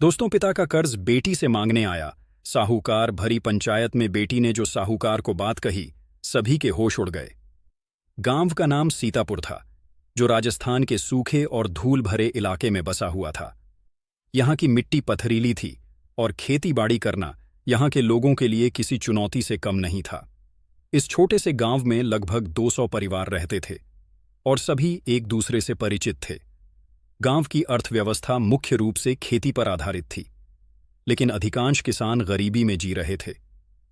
दोस्तों, पिता का कर्ज बेटी से मांगने आया। साहूकार भरी पंचायत में बेटी ने जो साहूकार को बात कही, सभी के होश उड़ गए। गांव का नाम सीतापुर था, जो राजस्थान के सूखे और धूल भरे इलाके में बसा हुआ था। यहाँ की मिट्टी पथरीली थी और खेती बाड़ी करना यहाँ के लोगों के लिए किसी चुनौती से कम नहीं था। इस छोटे से गांव में लगभग 200 परिवार रहते थे और सभी एक दूसरे से परिचित थे। गांव की अर्थव्यवस्था मुख्य रूप से खेती पर आधारित थी, लेकिन अधिकांश किसान गरीबी में जी रहे थे।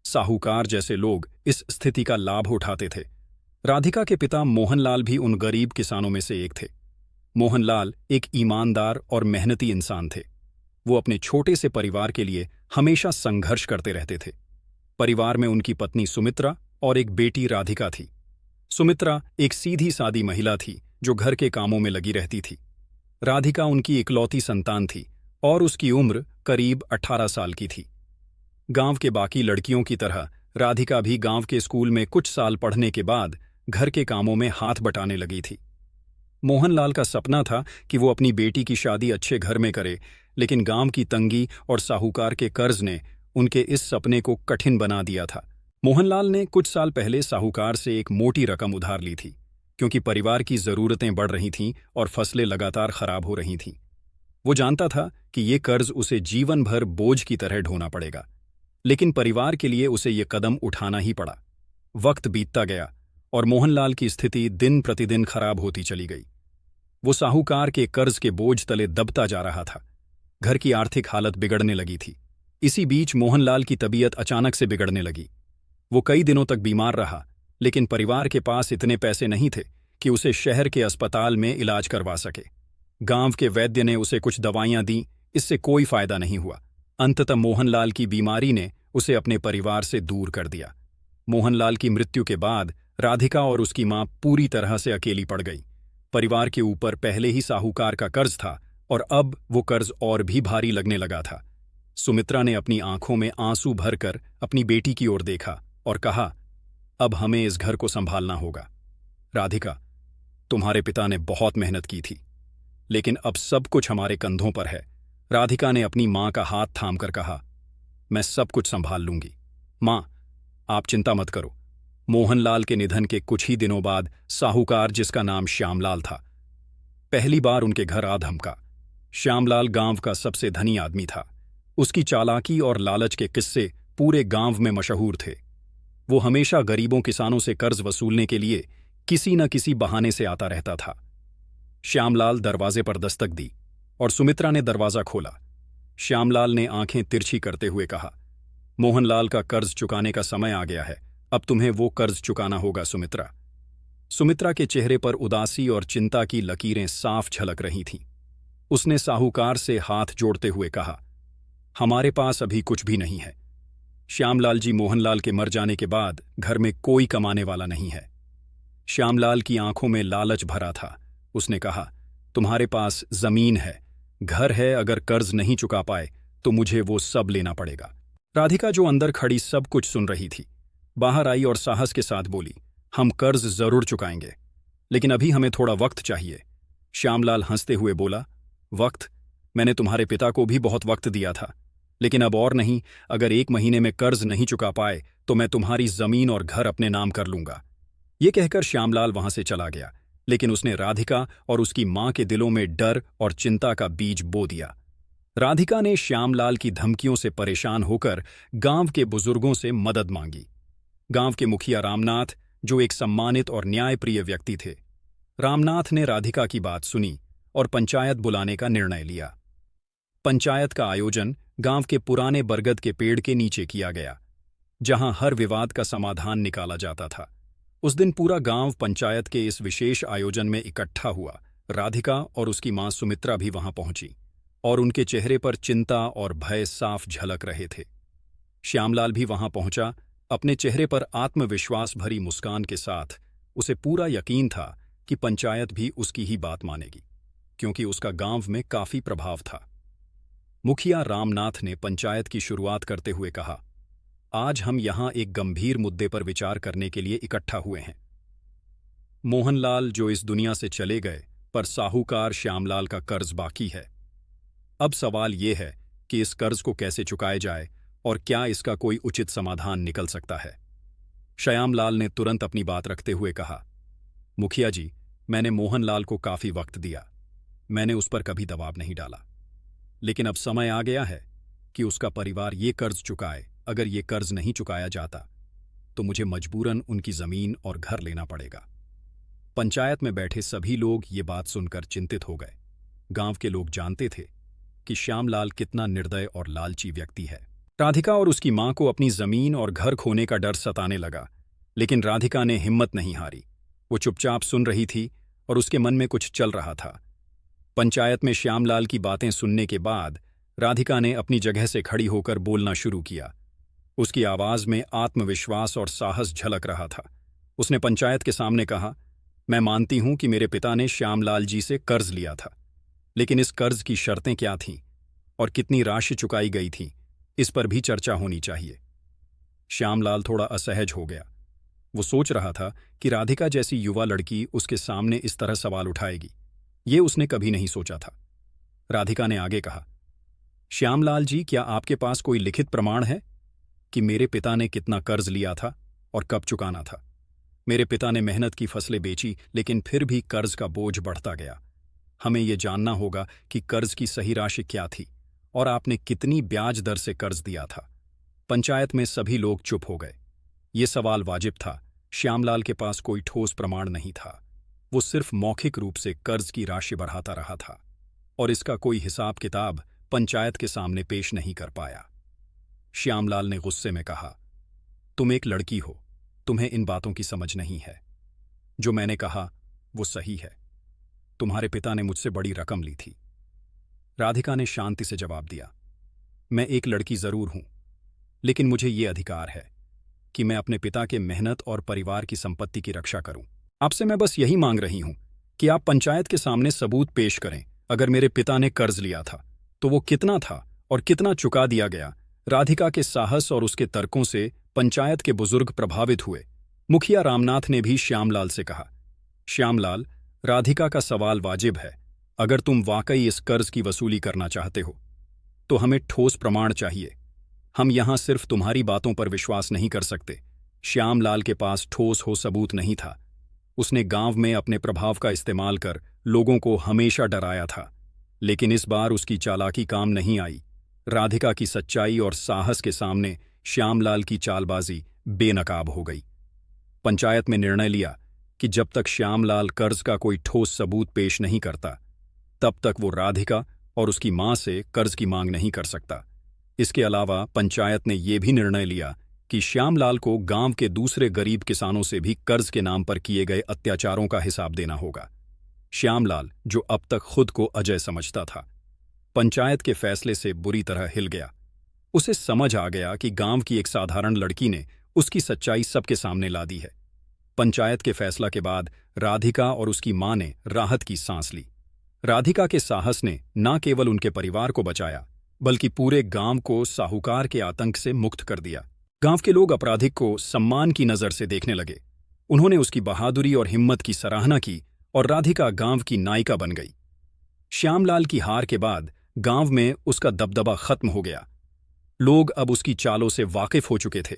साहूकार जैसे लोग इस स्थिति का लाभ उठाते थे। राधिका के पिता मोहनलाल भी उन गरीब किसानों में से एक थे। मोहनलाल एक ईमानदार और मेहनती इंसान थे। वो अपने छोटे से परिवार के लिए हमेशा संघर्ष करते रहते थे। परिवार में उनकी पत्नी सुमित्रा और एक बेटी राधिका थी। सुमित्रा एक सीधी सादी महिला थी जो घर के कामों में लगी रहती थी। राधिका उनकी इकलौती संतान थी और उसकी उम्र करीब 18 साल की थी। गांव के बाकी लड़कियों की तरह राधिका भी गांव के स्कूल में कुछ साल पढ़ने के बाद घर के कामों में हाथ बटाने लगी थी। मोहनलाल का सपना था कि वो अपनी बेटी की शादी अच्छे घर में करे, लेकिन गांव की तंगी और साहूकार के कर्ज ने उनके इस सपने को कठिन बना दिया था। मोहनलाल ने कुछ साल पहले साहूकार से एक मोटी रकम उधार ली थी, क्योंकि परिवार की जरूरतें बढ़ रही थीं और फसलें लगातार खराब हो रही थीं। वो जानता था कि ये कर्ज उसे जीवन भर बोझ की तरह ढोना पड़ेगा, लेकिन परिवार के लिए उसे ये कदम उठाना ही पड़ा। वक्त बीतता गया और मोहनलाल की स्थिति दिन प्रतिदिन खराब होती चली गई। वो साहूकार के कर्ज के बोझ तले दबता जा रहा था। घर की आर्थिक हालत बिगड़ने लगी थी। इसी बीच मोहनलाल की तबीयत अचानक से बिगड़ने लगी। वो कई दिनों तक बीमार रहा, लेकिन परिवार के पास इतने पैसे नहीं थे कि उसे शहर के अस्पताल में इलाज करवा सके। गांव के वैद्य ने उसे कुछ दवाइयां दी, इससे कोई फायदा नहीं हुआ। अंततः मोहनलाल की बीमारी ने उसे अपने परिवार से दूर कर दिया। मोहनलाल की मृत्यु के बाद राधिका और उसकी मां पूरी तरह से अकेली पड़ गई। परिवार के ऊपर पहले ही साहूकार का कर्ज था और अब वो कर्ज और भी भारी लगने लगा था। सुमित्रा ने अपनी आंखों में आंसू भरकर अपनी बेटी की ओर देखा और कहा, अब हमें इस घर को संभालना होगा। राधिका, तुम्हारे पिता ने बहुत मेहनत की थी, लेकिन अब सब कुछ हमारे कंधों पर है। राधिका ने अपनी मां का हाथ थामकर कहा, मैं सब कुछ संभाल लूंगी। मां, आप चिंता मत करो। मोहनलाल के निधन के कुछ ही दिनों बाद साहूकार, जिसका नाम श्यामलाल था, पहली बार उनके घर आ धमका। श्यामलाल गांव का सबसे धनी आदमी था। उसकी चालाकी और लालच के किस्से पूरे गांव में मशहूर थे। वो हमेशा गरीबों किसानों से कर्ज वसूलने के लिए किसी न किसी बहाने से आता रहता था। श्यामलाल दरवाजे पर दस्तक दी और सुमित्रा ने दरवाजा खोला। श्यामलाल ने आंखें तिरछी करते हुए कहा, मोहनलाल का कर्ज चुकाने का समय आ गया है। अब तुम्हें वो कर्ज चुकाना होगा सुमित्रा। सुमित्रा के चेहरे पर उदासी और चिंता की लकीरें साफ झलक रही थीं। उसने साहूकार से हाथ जोड़ते हुए कहा, हमारे पास अभी कुछ भी नहीं है। श्यामलाल जी, मोहनलाल के मर जाने के बाद घर में कोई कमाने वाला नहीं है। श्यामलाल की आंखों में लालच भरा था। उसने कहा, तुम्हारे पास जमीन है, घर है, अगर कर्ज नहीं चुका पाए तो मुझे वो सब लेना पड़ेगा। राधिका, जो अंदर खड़ी सब कुछ सुन रही थी, बाहर आई और साहस के साथ बोली, हम कर्ज जरूर चुकाएंगे, लेकिन अभी हमें थोड़ा वक्त चाहिए। श्यामलाल हंसते हुए बोला, वक्त? मैंने तुम्हारे पिता को भी बहुत वक्त दिया था, लेकिन अब और नहीं। अगर 1 महीने में कर्ज नहीं चुका पाए तो मैं तुम्हारी जमीन और घर अपने नाम कर लूंगा। ये कहकर श्यामलाल वहां से चला गया, लेकिन उसने राधिका और उसकी मां के दिलों में डर और चिंता का बीज बो दिया। राधिका ने श्यामलाल की धमकियों से परेशान होकर गांव के बुजुर्गों से मदद मांगी। गांव के मुखिया रामनाथ, जो एक सम्मानित और न्यायप्रिय व्यक्ति थे, रामनाथ ने राधिका की बात सुनी और पंचायत बुलाने का निर्णय लिया। पंचायत का आयोजन गांव के पुराने बरगद के पेड़ के नीचे किया गया, जहां हर विवाद का समाधान निकाला जाता था। उस दिन पूरा गांव पंचायत के इस विशेष आयोजन में इकट्ठा हुआ। राधिका और उसकी मां सुमित्रा भी वहां पहुंची और उनके चेहरे पर चिंता और भय साफ झलक रहे थे। श्यामलाल भी वहां पहुंचा, अपने चेहरे पर आत्मविश्वास भरी मुस्कान के साथ। उसे पूरा यकीन था कि पंचायत भी उसकी ही बात मानेगी, क्योंकि उसका गांव में काफी प्रभाव था। मुखिया रामनाथ ने पंचायत की शुरुआत करते हुए कहा, आज हम यहां एक गंभीर मुद्दे पर विचार करने के लिए इकट्ठा हुए हैं। मोहनलाल जो इस दुनिया से चले गए, पर साहूकार श्यामलाल का कर्ज बाकी है। अब सवाल ये है कि इस कर्ज को कैसे चुकाया जाए और क्या इसका कोई उचित समाधान निकल सकता है। श्यामलाल ने तुरंत अपनी बात रखते हुए कहा, मुखिया जी, मैंने मोहनलाल को काफी वक्त दिया, मैंने उस पर कभी दबाव नहीं डाला, लेकिन अब समय आ गया है कि उसका परिवार ये कर्ज चुकाए। अगर ये कर्ज नहीं चुकाया जाता तो मुझे मजबूरन उनकी जमीन और घर लेना पड़ेगा। पंचायत में बैठे सभी लोग ये बात सुनकर चिंतित हो गए। गांव के लोग जानते थे कि श्यामलाल कितना निर्दय और लालची व्यक्ति है। राधिका और उसकी मां को अपनी जमीन और घर खोने का डर सताने लगा, लेकिन राधिका ने हिम्मत नहीं हारी। वो चुपचाप सुन रही थी और उसके मन में कुछ चल रहा था। पंचायत में श्यामलाल की बातें सुनने के बाद राधिका ने अपनी जगह से खड़ी होकर बोलना शुरू किया। उसकी आवाज में आत्मविश्वास और साहस झलक रहा था। उसने पंचायत के सामने कहा, मैं मानती हूं कि मेरे पिता ने श्यामलाल जी से कर्ज लिया था, लेकिन इस कर्ज की शर्तें क्या थीं और कितनी राशि चुकाई गई थी, इस पर भी चर्चा होनी चाहिए। श्यामलाल थोड़ा असहज हो गया। वो सोच रहा था कि राधिका जैसी युवा लड़की उसके सामने इस तरह सवाल उठाएगी, ये उसने कभी नहीं सोचा था। राधिका ने आगे कहा, श्यामलाल जी, क्या आपके पास कोई लिखित प्रमाण है कि मेरे पिता ने कितना कर्ज लिया था और कब चुकाना था? मेरे पिता ने मेहनत की फसलें बेची, लेकिन फिर भी कर्ज का बोझ बढ़ता गया। हमें यह जानना होगा कि कर्ज की सही राशि क्या थी और आपने कितनी ब्याज दर से कर्ज दिया था। पंचायत में सभी लोग चुप हो गए। ये सवाल वाजिब था। श्यामलाल के पास कोई ठोस प्रमाण नहीं था। वो सिर्फ मौखिक रूप से कर्ज की राशि बढ़ाता रहा था और इसका कोई हिसाब किताब पंचायत के सामने पेश नहीं कर पाया। श्यामलाल ने गुस्से में कहा, तुम एक लड़की हो, तुम्हें इन बातों की समझ नहीं है। जो मैंने कहा वो सही है। तुम्हारे पिता ने मुझसे बड़ी रकम ली थी। राधिका ने शांति से जवाब दिया, मैं एक लड़की जरूर हूं, लेकिन मुझे ये अधिकार है कि मैं अपने पिता के मेहनत और परिवार की संपत्ति की रक्षा करूं। आपसे मैं बस यही मांग रही हूं कि आप पंचायत के सामने सबूत पेश करें। अगर मेरे पिता ने कर्ज लिया था तो वो कितना था और कितना चुका दिया गया। राधिका के साहस और उसके तर्कों से पंचायत के बुजुर्ग प्रभावित हुए। मुखिया रामनाथ ने भी श्यामलाल से कहा, श्यामलाल, राधिका का सवाल वाजिब है। अगर तुम वाकई इस कर्ज की वसूली करना चाहते हो तो हमें ठोस प्रमाण चाहिए। हम यहां सिर्फ तुम्हारी बातों पर विश्वास नहीं कर सकते। श्यामलाल के पास ठोस हो सबूत नहीं था। उसने गांव में अपने प्रभाव का इस्तेमाल कर लोगों को हमेशा डराया था, लेकिन इस बार उसकी चालाकी काम नहीं आई। राधिका की सच्चाई और साहस के सामने श्यामलाल की चालबाजी बेनकाब हो गई। पंचायत में निर्णय लिया कि जब तक श्यामलाल कर्ज का कोई ठोस सबूत पेश नहीं करता, तब तक वो राधिका और उसकी मां से कर्ज की मांग नहीं कर सकता। इसके अलावा पंचायत ने यह भी निर्णय लिया कि श्यामलाल को गांव के दूसरे गरीब किसानों से भी कर्ज के नाम पर किए गए अत्याचारों का हिसाब देना होगा। श्यामलाल, जो अब तक खुद को अजय समझता था, पंचायत के फैसले से बुरी तरह हिल गया। उसे समझ आ गया कि गांव की एक साधारण लड़की ने उसकी सच्चाई सबके सामने ला दी है। पंचायत के फैसला के बाद राधिका और उसकी मां ने राहत की सांस ली। राधिका के साहस ने न केवल उनके परिवार को बचाया, बल्कि पूरे गांव को साहूकार के आतंक से मुक्त कर दिया। गांव के लोग अपराधी को सम्मान की नजर से देखने लगे। उन्होंने उसकी बहादुरी और हिम्मत की सराहना की और राधिका गांव की नायिका बन गई। श्यामलाल की हार के बाद गांव में उसका दबदबा खत्म हो गया। लोग अब उसकी चालों से वाकिफ हो चुके थे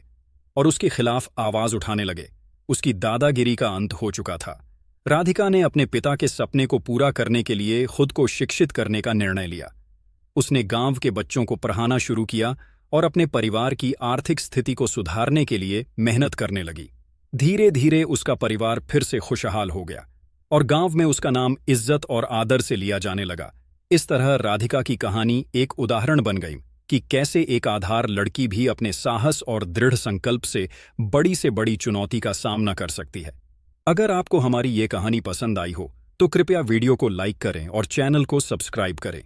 और उसके खिलाफ आवाज उठाने लगे। उसकी दादागिरी का अंत हो चुका था। राधिका ने अपने पिता के सपने को पूरा करने के लिए खुद को शिक्षित करने का निर्णय लिया। उसने गांव के बच्चों को पढ़ाना शुरू किया और अपने परिवार की आर्थिक स्थिति को सुधारने के लिए मेहनत करने लगी। धीरे धीरे उसका परिवार फिर से खुशहाल हो गया और गांव में उसका नाम इज्जत और आदर से लिया जाने लगा। इस तरह राधिका की कहानी एक उदाहरण बन गई कि कैसे एक आधार लड़की भी अपने साहस और दृढ़ संकल्प से बड़ी चुनौती का सामना कर सकती है। अगर आपको हमारी ये कहानी पसंद आई हो तो कृपया वीडियो को लाइक करें और चैनल को सब्सक्राइब करें।